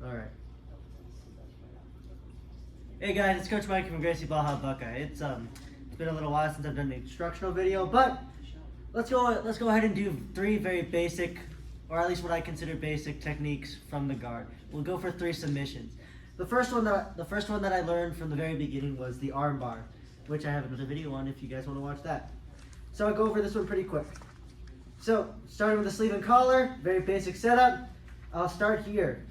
All right. Hey guys, it's Coach Mike from Gracie Baja Buckeye. It's been a little while since I've done an instructional video, but let's go ahead and do 3 very basic, or at least what I consider basic techniques from the guard. We'll go for 3 submissions. The first one that I learned from the very beginning was the arm bar, which I have another video on if you guys want to watch that. So I'll go over this one pretty quick. So starting with the sleeve and collar, very basic setup. I'll start here.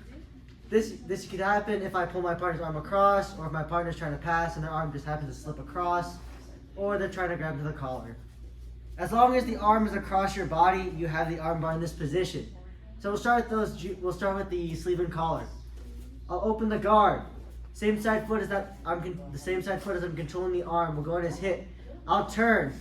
This could happen if I pull my partner's arm across, or if my partner's trying to pass and their arm just happens to slip across, or they're trying to grab to the collar. As long as the arm is across your body, you have the arm bar in this position. So we'll start with the sleeve and collar. I'll open the guard. Same side foot as I'm controlling the arm. We'll go on his hip. I'll turn.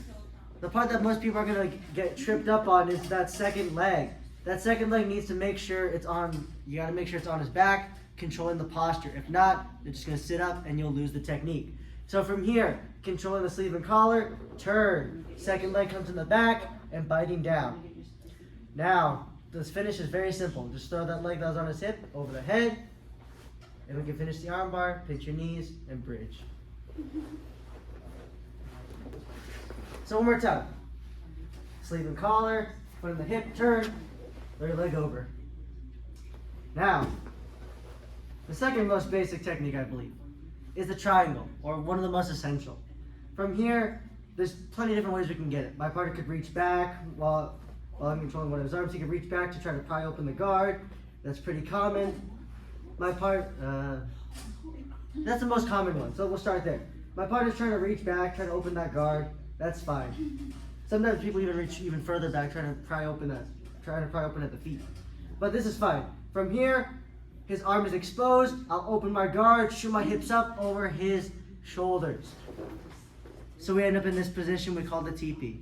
The part that most people are gonna get tripped up on is that second leg. That second leg needs to make sure it's on. You gotta make sure it's on his back, controlling the posture. If not, they're just gonna sit up and you'll lose the technique. So from here, controlling the sleeve and collar, turn. Second leg comes in the back and biting down. Now, this finish is very simple. Just throw that leg that was on his hip over the head, and we can finish the arm bar, pinch your knees, and bridge. So one more time. Sleeve and collar, put in the hip, turn, throw your leg over. Now, the second most basic technique, I believe, is the triangle, or one of the most essential. From here, there's plenty of different ways we can get it. My partner could reach back while I'm controlling one of his arms. He could reach back to try to pry open the guard. That's pretty common. That's the most common one, so we'll start there. My partner's trying to reach back, trying to open that guard. That's fine. Sometimes people even reach even further back, trying to pry open at the feet. But this is fine. From here, his arm is exposed. I'll open my guard, shoot my hips up over his shoulders. So we end up in this position we call the TP.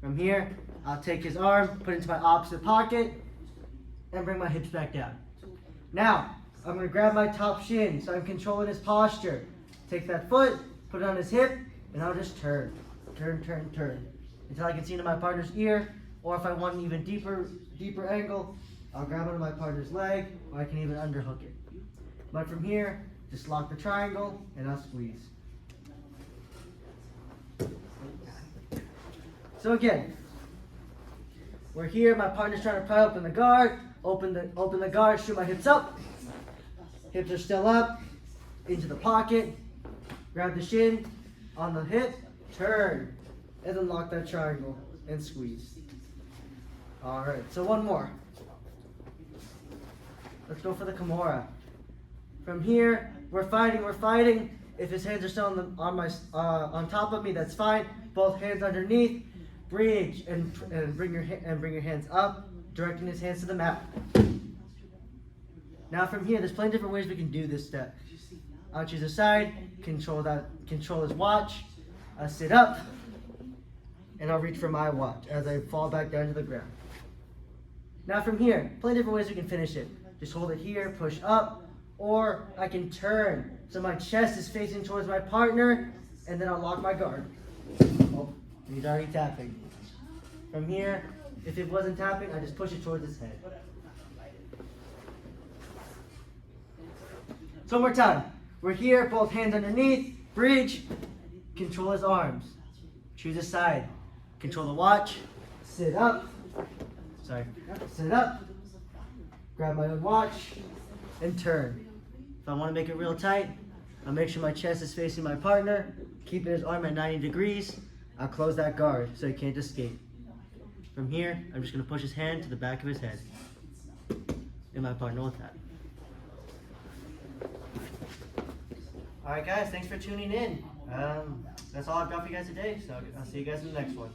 From here, I'll take his arm, put it into my opposite pocket, and bring my hips back down. Now, I'm going to grab my top shin, so I'm controlling his posture. Take that foot, put it on his hip, and I'll just turn, until I can see into my partner's ear, or if I want an even deeper angle, I'll grab onto my partner's leg, or I can even underhook it. But from here, just lock the triangle, and I'll squeeze. So again, we're here, my partner's trying to pry open the guard, open the guard, shoot my hips up. Hips are still up, into the pocket, grab the shin, on the hip, turn, and then lock that triangle and squeeze. All right, so one more. Let's go for the Kimura. From here, we're fighting. If his hands are still on top of me, that's fine. Both hands underneath, bridge, and bring your hands up, directing his hands to the mat. Now from here, there's plenty of different ways we can do this step. I'll choose a side, control his watch, I'll sit up, and I'll reach for my watch as I fall back down to the ground. Now from here, plenty of different ways we can finish it. Just hold it here, push up, or I can turn so my chest is facing towards my partner, and then I'll lock my guard. Oh, he's already tapping. From here, if it wasn't tapping, I just push it towards his head. So one more time. We're here, both hands underneath, bridge, control his arms. Choose a side. Control the watch, sit up, grab my own watch, and turn. If I want to make it real tight, I'll make sure my chest is facing my partner, keeping his arm at 90 degrees. I'll close that guard so he can't escape. From here, I'm just going to push his hand to the back of his head. And my partner will tap. Alright guys, thanks for tuning in. That's all I've got for you guys today, so I'll see you guys in the next one.